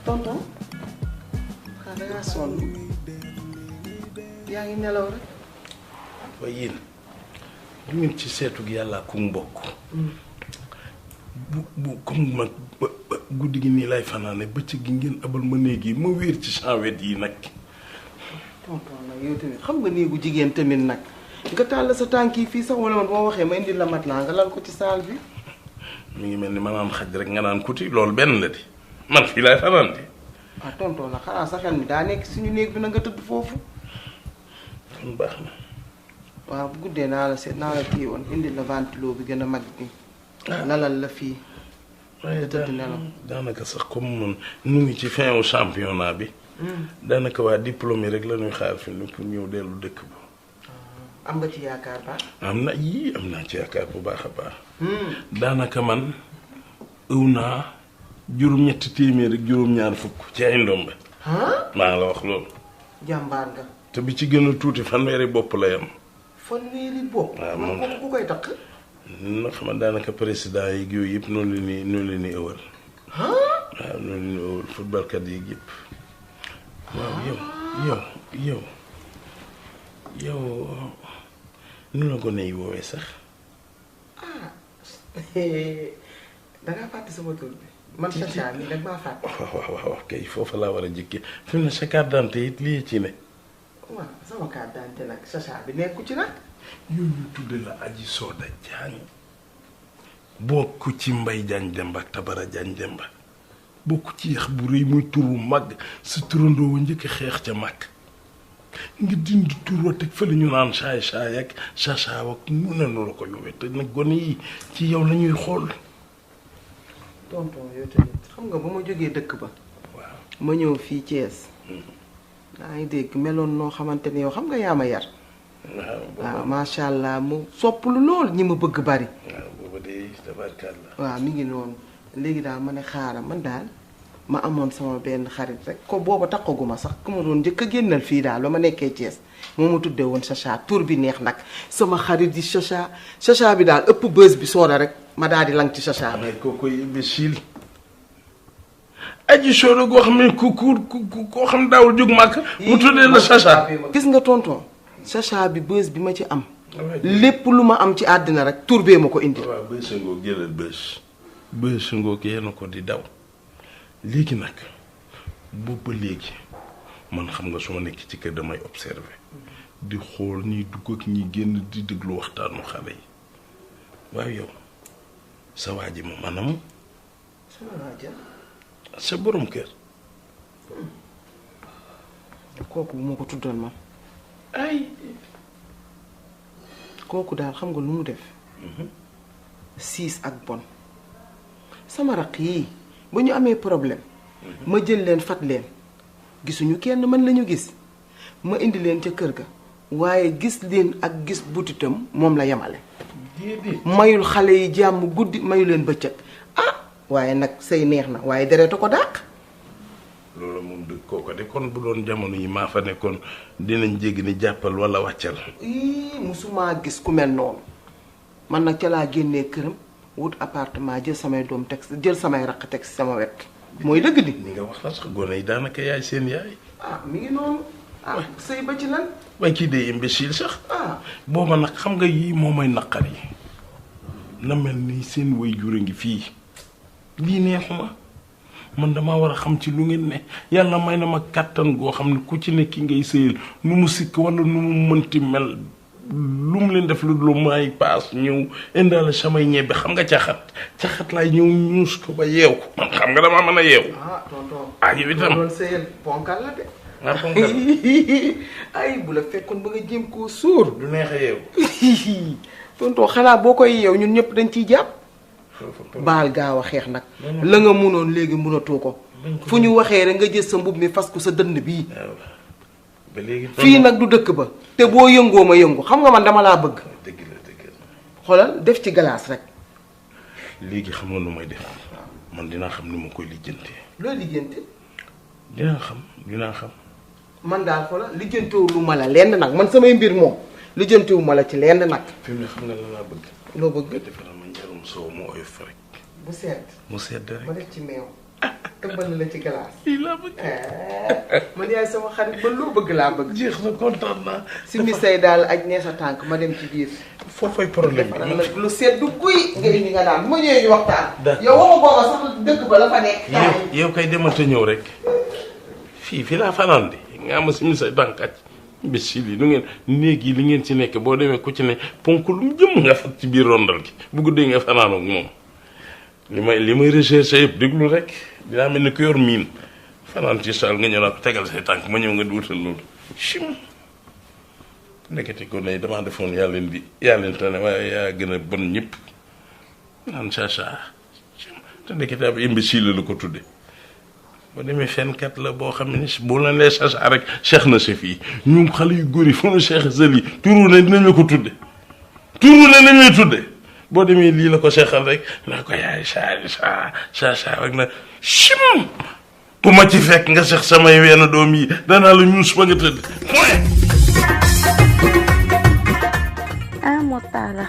tonton xanaa dangaa sonn yaa ngi nelaw rek. waaye yéen du ngeen ci seetu gi yàlla ku mbokk. bu comme ma guddi gi nii lay fanaane bëccëg gi ngeen abal ma néeg yi ma wéer ci chanwet yi nag. tonton nag yow tamit xam nga néegu jigéen tamit nag nga tàll sa tànk yi fii sax wala man boo waxee ma indi la mat laa nga lal ko ci saal bi. mi ngi mel ni ma naan xaj rek nga naan kuti loolu benn la di man fii lay fanaan di. ah tonton nag xanaa sa xel mi daa nekk suñu néeg bi na nga tëdd foofu. kon baax na. waaw bu guddee naa la seet naa la kii woon indi la ventilo bi gën a mag bi. lalal la fii. waaye daanaka sax comme man nu ngi ci fin au championnat bi. daanaka waa diplôme rek la ñuy xaar fi ni pour ñëw dellu dëkk ba. am nga ci yaakaar baax. am naa ci yaakaar bu baax a baax. daanaka man ëw naa juróom-ñetti téeméer ak juróom-ñaar fukk ci ay ndombe. maa la wax loolu. jàmbaar nga. te bi ci gën a tuuti fanweeri bopp lay am. fanweeri bopp. waaw moom man ku koy takk. na xam daanaka président yi yooyu yëpp noonu la ñuy ëwal. waaw noonu la ñuy ëwal footballkat yi yëpp. waaw yow nu la ko nay woowee sax. dangaa fàtte sama tur bi. man Chacha mi nag maa fàtte. waaw kay foofa laa war a jëkkee fi mu ne sa carte d'identité it lii ci ne. waaw sama carte d'identité nag Chacha bi nekku ci nag. yow ñu tudde la Aji Soda Diagne bokk ci Mbay Diagne Demba ak Tabara Diagne Demba bokk ci yax bu rëy muy turu mag sa turandoo wa njëkk xeex ca mag nga dindi turoo teg fa la ñu naan saay ak Chacha ak mu ne la ko yowee te nag gone yi ci yow la ñuy xool. tonton yow tamit xam nga ba ma jógee dëkk ba. waaw ma ñëw fii Thiès. maa ngi dégg meloon noo xamante ne yow xam nga yaa ma yar. waaw macha allah mu sopplu lool ñi ma bëgg bari. waaw booba de tabarkalla. waaw mi ngi noonu léegi daal ma ne xaaral man daal ma amoon sama benn xarit rek ko booba takkaguma sax ku ma doon njëkk a génnal fii daal ba ma nekkee Thiès moo ma tuddee woon Chacha tur bi neex nag sama xarit yi Chacha bi daal ëpp bës bi sooda rek ma daal di lang ci Chacha bi. koo koy imbécile Aji Soda goo xam ne koo xam daawul jóg màkk mu tuddee la Chacha. gis nga tonton Chacha bi bës bi ma ci am. lépp lu ma am ci àddina rek tur bee ma ko indi. waaw bës ngoo jëlal bës ngoo ki yéen ko di daw léegi nag boobu ba léegi man xam nga su ma nekk ci kër damay observer di xool ñiy dugg ak ñi génn di déglu waxtaanu xale yi waaye yow sa waa ji moom maanaam sa borom kër. kooku bu ma ko tuddal ma. ay kooku daal xam nga lu mu def. siis ak bon sama raq yii ba ñu amee problème. ma jël leen fat leen gisuñu kenn man lañu gis ma indi leen ca kër ga waaye gis leen ak gis butitam moom la yemale. mayul xale yi jàmm guddi mayu leen bëccëg waaye nag say neex na waaye deretu ko dàq. loolu moom dëgg kooko de kon bu doon jamono yi maa fa nekkoon dinañ jéggi ni jàppal wala wàccal. musuma gis ku mel noonu man nag ca laa génnee këram wut appartement jël samay doom teg jël samay raq teg sama wet. mooy dëgg di. ni nga wax la sax gone yi daanaka yaay seen yaay. mi ngi noonu. sëy ba ci lan. waaye kii de imbécile sax. booba nag xam nga yii moo may naqar yi na mel ni seen way jur a ngi fii lii neexuma man damaa war a xam ci lu ngeen ne yàlla may na ma kàttan goo xam ne ku ci ne ki ngay sëyal nu mu sikk wala nu mu mënti mel lu mu leen def lu may paas ñëw indaale samay ñebbe xam nga caxat laay ñëw ñuus ko ba yeew ko man xam nga damaa mën a yeew. tonton. yow itam doon sëyal ponkal la de. ponkal ay bu la fekkoon ba nga jéem koo sóor. du neex a yeew. tonton xanaa boo koy yeew ñun ñëpp dañ ciy jàpp. baal gaaw a xeex nag. la nga munoon léegi munatoo ko. fu ñu waxee rek nga jël sa mbub mi fas ko sa dënd bii. ba léegi fii nag du dëkk ba. te boo yëngoo ma yëngu xam nga man dama laa bëgg. dëgg la. xoolal def ci glace rek. léegi xam nga nu may def man dinaa xam ni ma koy lijjantee. looy lijjanti. dinaa xam. man daal xoolal lijjantoo lu ma la lenn nag man samay mbir moom lu jëntiwu ma la ci lenn nag. fi mu ne xam nga la laa bëgg. loo bëgg nga defaral ma njarum soow mu oyof rek. bu sedd. mu sedd rek ma def ci meew. tëmbal la ci glace. lii laa bëgg. man yaay sama xarit ba loo bëgg laa bëgg. jeex na kontaan naa. si mi say daal aj nee sa tànk ma dem ci biir. foofay problème bi nag lu sedd guy nga indi nga naan bu ma ñëwee ñu waxtaan. yow waxu booba sax dëkk ba la fa nekk. yow kay demal te ñëw rek. fii laa fanaan di nga am si mi say tànk aj bis si lii lu ngeen néeg yi li ngeen ci nekk boo demee ku ci ne ponk lu mu jëm nga fat ci biir rondal gi bu guddee nga fanaan ak moom li may recherché yëpp déglu rek dinaa mel ni ku yor miin fanaan ci saal nga ñëw naa ko tegal say tànk ma ñëw nga duutal loolu chim nekkati ko ne damaa defoon yaa leen tane waaye yaa gën a bon ñëpp naan chacha te nekkati ab imbécile la ko tudde boo demee fenkat la boo xam ne boo leen lee chacha rek cheikh na si fii ñun xale yu góor yi fu nu cheikh seli turu ne dinañ la ko tudde turu ne nañ lay tudde boo demee lii la ko cheikhal rek naa ko yaay chacha rek na chim bu ma ci fekk nga seex samay wenn doom yi danaa la ñuus ba nga tëdd point ah moo taala